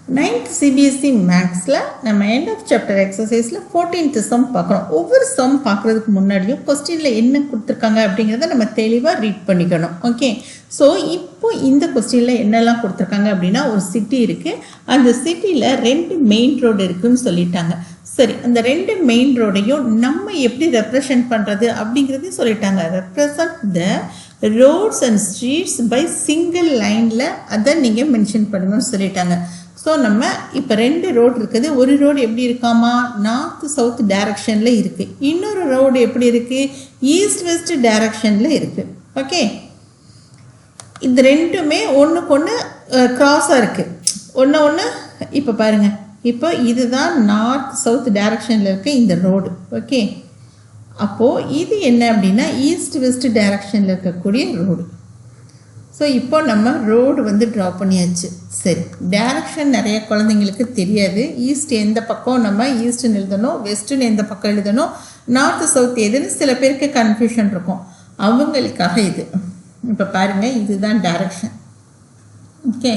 9th CBSE மேக்ஸில் நம்ம end of chapter எக்ஸசைஸில் 14th சம் பார்க்குறோம். ஒவ்வொரு சம் பார்க்குறதுக்கு முன்னாடியும் கொஸ்டினில் என்ன கொடுத்துருக்காங்க அப்படிங்கிறத நம்ம தெளிவாக ரீட் பண்ணிக்கணும். ஓகே, ஸோ இப்போ இந்த கொஸ்டினில் என்னெல்லாம் கொடுத்துருக்காங்க அப்படின்னா, ஒரு சிட்டி இருக்குது, அந்த சிட்டியில் 2 மெயின் ரோடு இருக்குதுன்னு சொல்லிட்டாங்க. சரி, அந்த 2 மெயின் ரோடையும் நம்ம எப்படி ரெப்ரசன்ட் பண்ணுறது அப்படிங்கிறதையும் சொல்லிட்டாங்க. Represent the roads and streets by single லைனில் அதை நீங்கள் மென்ஷன் பண்ணணும்னு சொல்லிட்டாங்க. ஸோ நம்ம இப்போ 2 ரோடு இருக்குது. ஒரு ரோடு எப்படி இருக்காமா, நார்த் சவுத் டைரக்ஷனில் இருக்குது. இன்னொரு ரோடு எப்படி இருக்குது, ஈஸ்ட் வெஸ்ட் டைரக்ஷனில் இருக்குது. ஓகே, இந்த ரெண்டுமே ஒன்றுக்கு ஒன்று க்ராஸாக இருக்குது, ஒன்று இப்போ பாருங்கள், இப்போ இதுதான் நார்த் சவுத் டைரக்ஷனில் இருக்க இந்த ரோடு. ஓகே, அப்போது இது என்ன அப்படின்னா ஈஸ்ட் வெஸ்ட் டைரக்ஷனில் இருக்கக்கூடிய ரோடு. ஸோ இப்போ நம்ம ரோடு வந்து ட்ரா பண்ணியாச்சு. சரி, டைரக்ஷன் நிறைய குழந்தைங்களுக்கு தெரியாது. ஈஸ்ட் எந்த பக்கம் நம்ம ஈஸ்ட்டுன்னு எழுதணும், வெஸ்ட்டுன்னு எந்த பக்கம் எழுதணும், நார்த்து சவுத் எதுன்னு சில பேருக்கு கன்ஃபியூஷன் இருக்கும். அவங்களுக்காக இது இப்போ பாருங்கள், இதுதான் டைரக்ஷன். ஓகே,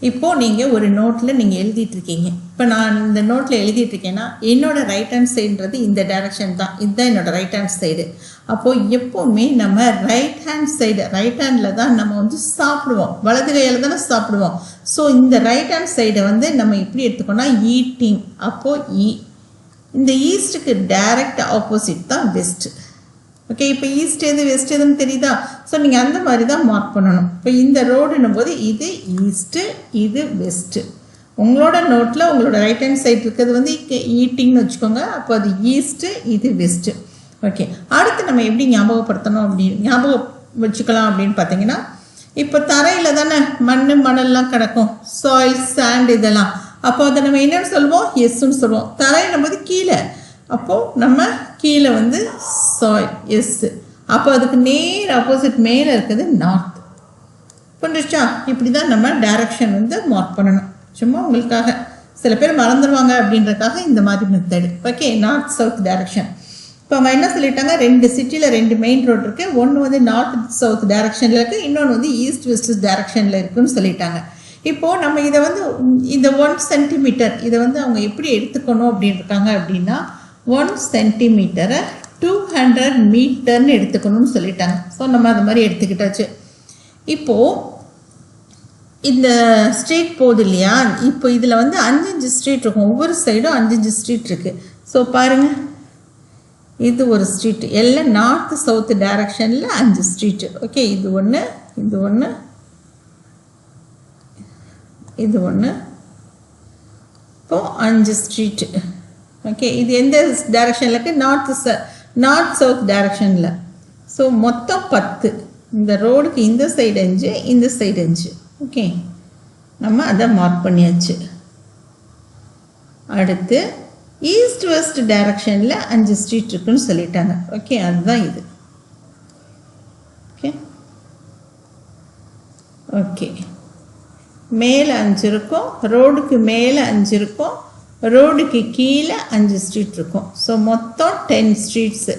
இப்போது நீங்கள் ஒரு நோட்டில் நீங்கள் எழுதிட்டுருக்கீங்க. இப்போ நான் இந்த நோட்டில் எழுதிட்டுருக்கேன்னா என்னோடய ரைட் ஹேண்ட் சைடுன்றது இந்த டைரக்ஷன் தான், இதுதான் என்னோடய ரைட் ஹேண்ட் சைடு. அப்போது எப்போவுமே நம்ம right hand side, right handle தான் நம்ம வந்து சாப்பிடுவோம், வலது கையில் தானே சாப்பிடுவோம். ஸோ இந்த ரைட் ஹேண்ட் சைடை வந்து நம்ம எப்படி எடுத்துக்கோன்னா ஈட்டிங். அப்போது இந்த ஈஸ்ட்டுக்கு டைரக்ட் ஆப்போசிட் தான் வெஸ்ட்டு. ஓகே, இப்போ ஈஸ்ட் எது வெஸ்ட் எதுன்னு தெரியுதா? ஸோ நீங்கள் அந்த மாதிரி தான் மார்க் பண்ணணும். இப்போ இந்த ரோடுன்னும் போது இது ஈஸ்ட்டு, இது வெஸ்ட்டு. உங்களோட நோட்டில் உங்களோட ரைட் ஹேண்ட் சைடு இருக்கிறது வந்து ஈட்டிங்னு வச்சுக்கோங்க. அப்போ அது ஈஸ்ட்டு, இது வெஸ்ட்டு. ஓகே, அடுத்து நம்ம எப்படி ஞாபகப்படுத்தணும் ஞாபகம் வச்சுக்கலாம் அப்படின்னு பார்த்தீங்கன்னா, இப்போ தரையில் தானே மணல்லாம் கிடக்கும், சாயில் சாண்ட் இதெல்லாம். அப்போ அதை நம்ம என்னென்னு சொல்லுவோம், எஸ்ன்னு சொல்லுவோம். தரையினும் போது கீழே, அப்போது நம்ம கீழே வந்து சாயில் எஸ்ஸு. அப்போ அதுக்கு நேர் ஆப்போசிட் மேலே இருக்குது நார்த். புரிஞ்சிச்சா? இப்படி தான் நம்ம டைரக்ஷன் வந்து மார்க் பண்ணணும். சும்மா உங்களுக்காக, சில பேர் மறந்துடுவாங்க அப்படின்றதுக்காக இந்த மாதிரி method. Okay, north south direction. இப்போ அவங்க என்ன சொல்லிட்டாங்க, 2 சிட்டியில் 2 மெயின் ரோடு இருக்குது. ஒன்று வந்து நார்த் சவுத் டைரக்ஷனில் இருக்குது, இன்னொன்று வந்து ஈஸ்ட் வெஸ்ட் டைரக்ஷனில் இருக்குதுன்னு சொல்லிட்டாங்க. இப்போது நம்ம இதை வந்து இந்த 1 சென்டிமீட்டர் இதை வந்து அவங்க எப்படி எடுத்துக்கணும் அப்படின்ட்டுருக்காங்க அப்படின்னா, 1 சென்டிமீட்டரை 200 மீட்டர்னு எடுத்துக்கணும்னு சொல்லிட்டாங்க. ஸோ நம்ம அது மாதிரி எடுத்துக்கிட்டாச்சு. இப்போது இந்த ஸ்ட்ரீட் போகுது இல்லையா, இப்போ இதில் வந்து 5 ஸ்ட்ரீட் இருக்கும், ஒவ்வொரு சைடும் 5 ஸ்ட்ரீட் இருக்குது. ஸோ பாருங்கள், இது ஒரு ஸ்ட்ரீட், எல்லாம் நார்த் சவுத் டைரக்ஷனில் 5 ஸ்ட்ரீட்டு. ஓகே, இது ஒன்று, இது ஒன்று, இது ஒன்று, இப்போது 5 ஸ்ட்ரீட்டு. ஓகே, இது எந்த டைரக்ஷனில் இருக்குது, நார்த் சவுத் டைரக்ஷனில். ஸோ மொத்தம் 10. இந்த ரோடுக்கு இந்த சைடு 5, இந்த சைடு 5. ஓகே, நம்ம அதை மார்க் பண்ணியாச்சு. அடுத்து ஈஸ்ட் வெஸ்ட் டைரக்ஷனில் 5 ஸ்ட்ரீட் இருக்குன்னு சொல்லிட்டாங்க. ஓகே, அதுதான் இது. ஓகே ஓகே, மேலே 5 இருக்கும், ரோடுக்கு மேலே 5 இருக்கும், ரோடுக்கு கீழே 5 ஸ்ட்ரீட் இருக்கும். ஸோ மொத்தம் 10 ஸ்ட்ரீட்ஸு.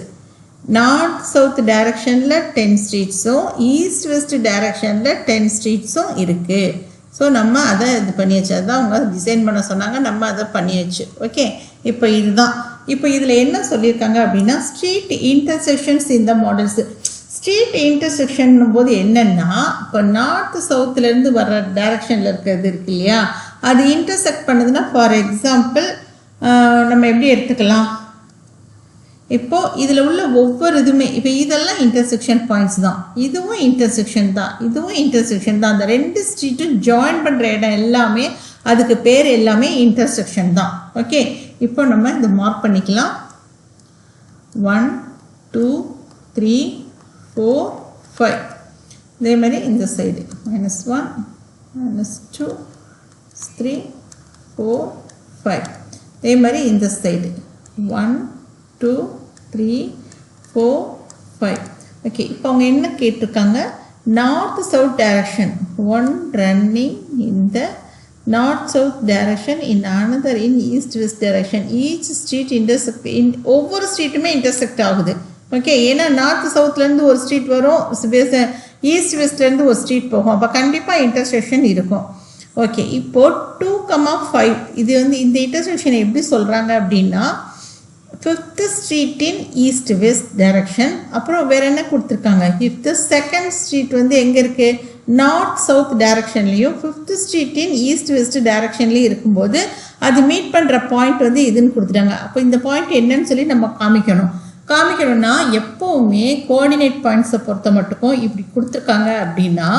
நார்த் சவுத் டைரக்ஷனில் 10 ஸ்ட்ரீட்ஸும் ஈஸ்ட் வெஸ்ட் டைரக்ஷனில் 10 ஸ்ட்ரீட்ஸும் இருக்குது. ஸோ நம்ம அதை இது பண்ணியாச்சு. அதுதான் அவங்க டிசைன் பண்ண சொன்னாங்க, நம்ம அதை பண்ணியாச்சு. ஓகே, இப்போ இதுதான். இப்போ இதில் என்ன சொல்லியிருக்காங்க அப்படின்னா, ஸ்ட்ரீட் இன்டர்செக்ஷன்ஸ் இந்த மாடல்ஸு. ஸ்ட்ரீட் இன்டர்செக்ஷன் போது என்னென்னா, இப்போ நார்த் சவுத்துலேருந்து வர்ற டைரக்ஷனில் இருக்கிறது இருக்கு இல்லையா, அது இன்டர்செக்ட் பண்ணுதுன்னா, ஃபார் எக்ஸாம்பிள் நம்ம எப்படி எடுத்துக்கலாம், இப்போது இதில் உள்ள ஒவ்வொரு இதுவுமே, இப்போ இதெல்லாம் இன்டர்செக்ஷன் பாயிண்ட்ஸ் தான், இதுவும் இன்டர்செக்ஷன் தான், இதுவும் இன்டர்செக்ஷன் தான். அந்த 2 ஸ்ட்ரீட்டும் ஜாயின் பண்ணுற இடம் எல்லாமே, அதுக்கு பேர் எல்லாமே இன்டர்செக்ஷன் தான். ஓகே, இப்போ நம்ம இதை மார்க் பண்ணிக்கலாம். 1 2 3 4 5. இதே மாதிரி இந்த சைடு -1 -2 3 4 5. இதே மாதிரி இந்த சைடு 1 2 3 4 5. ஓகே, இப்போ அவங்க என்ன கேட்டிருக்காங்க, north south direction, 1 running in the north south direction, in another in east west direction. Each street intersect in ஒவ்வொரு ஸ்ட்ரீட்டுமே இன்டர்செக்ட் ஆகுது. ஓகே, ஏன்னா நார்த் சவுத்லேருந்து ஒரு ஸ்ட்ரீட் வரும், ஈஸ்ட் வெஸ்ட்லேருந்து ஒரு ஸ்ட்ரீட் போகும், அப்போ கண்டிப்பாக இன்டர்செக்ஷன் இருக்கும். ஓகே, இப்போ 2,5 இது வந்து இந்த இன்டர்செக்ஷனை எப்படி சொல்கிறாங்க அப்படின்னா 5th street in east west direction. அப்புறம் வேறு என்ன கொடுத்துருக்காங்க, இஃப் த செகண்ட் ஸ்ட்ரீட் வந்து எங்கே இருக்குது, நார்த் சவுத் டைரக்ஷன்லேயும் 5th street in east west டைரக்ஷன்லேயும் இருக்கும்போது அது மீட் பண்ணுற பாயிண்ட் வந்து இதுன்னு கொடுத்துட்டாங்க. அப்போ இந்த பாயிண்ட் என்னன்னு சொல்லி நம்ம காமிக்கணும்னா எப்போவுமே கோஆர்டினேட் பாயிண்ட்ஸை பொறுத்த மட்டுக்கும் இப்படி கொடுத்துருக்காங்க அப்படின்னா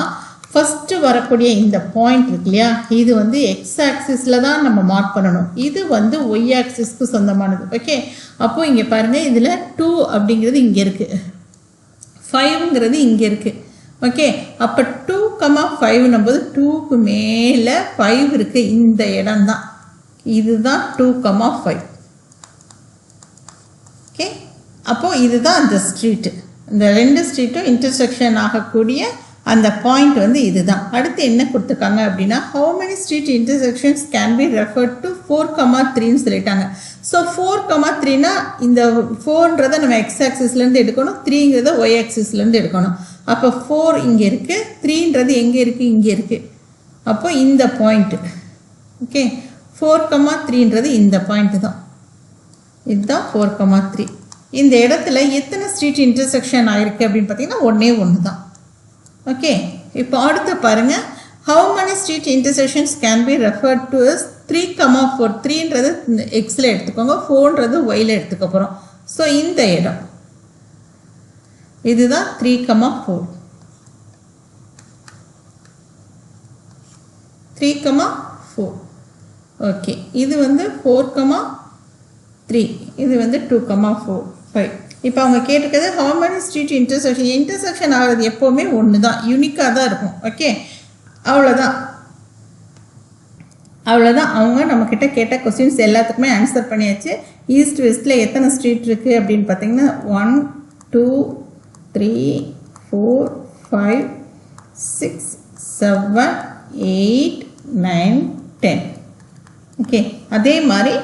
ஃபஸ்ட்டு வரக்கூடிய இந்த பாயிண்ட் இருக்கு இல்லையா, இது வந்து எக்ஸ் ஆக்சிஸில் தான் நம்ம மார்க் பண்ணணும். இது வந்து ஒய் ஆக்சிஸ்க்கு சொந்தமானது. ஓகே, அப்போது இங்கே பாருங்கள், இதில் 2 அப்படிங்கிறது இங்கே இருக்குது, 5ங்கிறது இங்கே இருக்குது. ஓகே, அப்போ 2,5 நம்போது 2க்கு மேலே 5 இருக்குது, இந்த இடம் தான், இதுதான் 2,5. ஓகே, அப்போது இதுதான் அந்த ஸ்ட்ரீட்டு, இந்த 2 ஸ்ட்ரீட்டும் இன்டர்செக்ஷன் ஆகக்கூடிய அந்த பாயிண்ட் வந்து இதுதான். அடுத்து என்ன கொடுத்துருக்காங்க அப்படின்னா how many street intersections can be referred to 4,3ன்னு சொல்லிட்டாங்க. ஸோ 4,3னா இந்த 4ன்றதை நம்ம எக்ஸ் ஆக்சிஸ்லேருந்து எடுக்கணும், 3ங்கிறத ஒய் ஆக்சிஸ்லேருந்து எடுக்கணும். அப்போ 4 இங்கே இருக்குது, 3ன்றது எங்கே இருக்குது, இங்கே இருக்குது. அப்போ இந்த பாயிண்ட்டு ஓகே, 4,3ன்றது இந்த பாயிண்ட்டு தான், இதுதான் 4,3. இந்த இடத்துல எத்தனை ஸ்ட்ரீட் இன்டர்செக்ஷன் ஆயிருக்கு அப்படின்னு பார்த்தீங்கன்னா ஒன்று தான். ஓகே, இப்போ அடுத்து பாருங்கள், how many street intersections can be referred to as 3,4. 3ன்றது எக்ஸில் எடுத்துக்கோங்க, 4ன்றது ஒயில் எடுத்துக்க போகிறோம். ஸோ இந்த இடம் இதுதான் 3,4. 3,4. ஓகே, இது வந்து 4,3, இது வந்து 2,4,5. இப்போ அவங்க கேட்டிருக்கிறது how many street இன்டர்செக்ஷன் ஆகிறது எப்போவுமே ஒன்று தான், யூனிக்காக தான் இருக்கும். ஓகே, அவ்வளோதான் அவங்க நம்மக்கிட்ட கேட்ட கொஸ்டின்ஸ் எல்லாத்துக்குமே ஆன்சர் பண்ணியாச்சு. ஈஸ்ட் வெஸ்ட்டில் எத்தனை ஸ்ட்ரீட் இருக்குது அப்படின்னு பார்த்தீங்கன்னா 1 2 3 4 5 6 7 8 9 10. ஓகே, அதே மாதிரி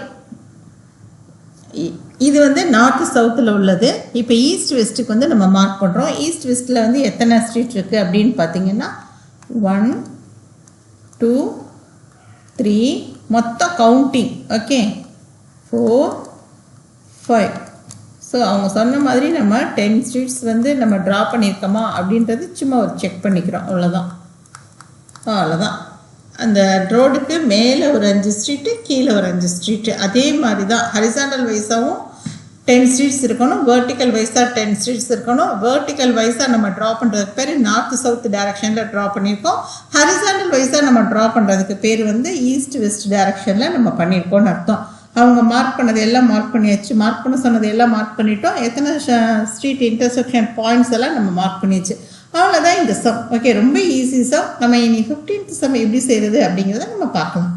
இது வந்து நார்த்து சவுத்தில் உள்ளது. இப்போ ஈஸ்ட் வெஸ்ட்டுக்கு வந்து நம்ம மார்க் பண்ணுறோம். ஈஸ்ட் வெஸ்ட்டில் வந்து எத்தனை ஸ்ட்ரீட் இருக்குது அப்படின்னு பார்த்தீங்கன்னா 1 2 3 மொத்தம் கவுண்டிங். ஓகே, 4 5. ஸோ அவங்க சொன்ன மாதிரி நம்ம 10 ஸ்ட்ரீட்ஸ் வந்து நம்ம ட்ரா பண்ணியிருக்கோமா அப்படின்றது சும்மா ஒரு செக் பண்ணிக்கிறோம், அவ்வளோதான். அந்த ரோடுக்கு மேலே ஒரு 5 ஸ்ட்ரீட்டு, கீழே ஒரு 5 ஸ்ட்ரீட்டு, அதே மாதிரி தான் ஹரிசாண்டல் வைஸாகவும் 10 ஸ்ட்ரீட்ஸ் இருக்கணும், வெர்டிக்கல் வைஸாக 10 ஸ்ட்ரீட்ஸ் இருக்கணும். வெர்டிக்கல் வைஸாக நம்ம ட்ரா பண்ணுறதுக்கு பேர் நார்த் சவுத் டைரக்ஷனில் ட்ரா பண்ணியிருக்கோம். ஹரிசாண்டல் வைஸாக நம்ம ட்ரா பண்ணுறதுக்கு பேர் வந்து ஈஸ்ட் வெஸ்ட் டைரக்ஷனில் நம்ம பண்ணியிருக்கோம்னு அர்த்தம். அவங்க மார்க் பண்ணது எல்லாம் மார்க் பண்ணியாச்சு, மார்க் பண்ண சொன்னது எல்லாம் மார்க் பண்ணிட்டோம். எத்தனை ஸ்ட்ரீட் இன்டர்செக்ஷன் பாயிண்ட்ஸ் எல்லாம் நம்ம மார்க் பண்ணியாச்சு. அவ்வளோதான் இந்த சம். ஓகே, ரொம்ப ஈஸி சம். நம்ம இனி 15th சம் எப்படி செய்கிறது அப்படிங்கிறத நம்ம பார்க்கலாம்.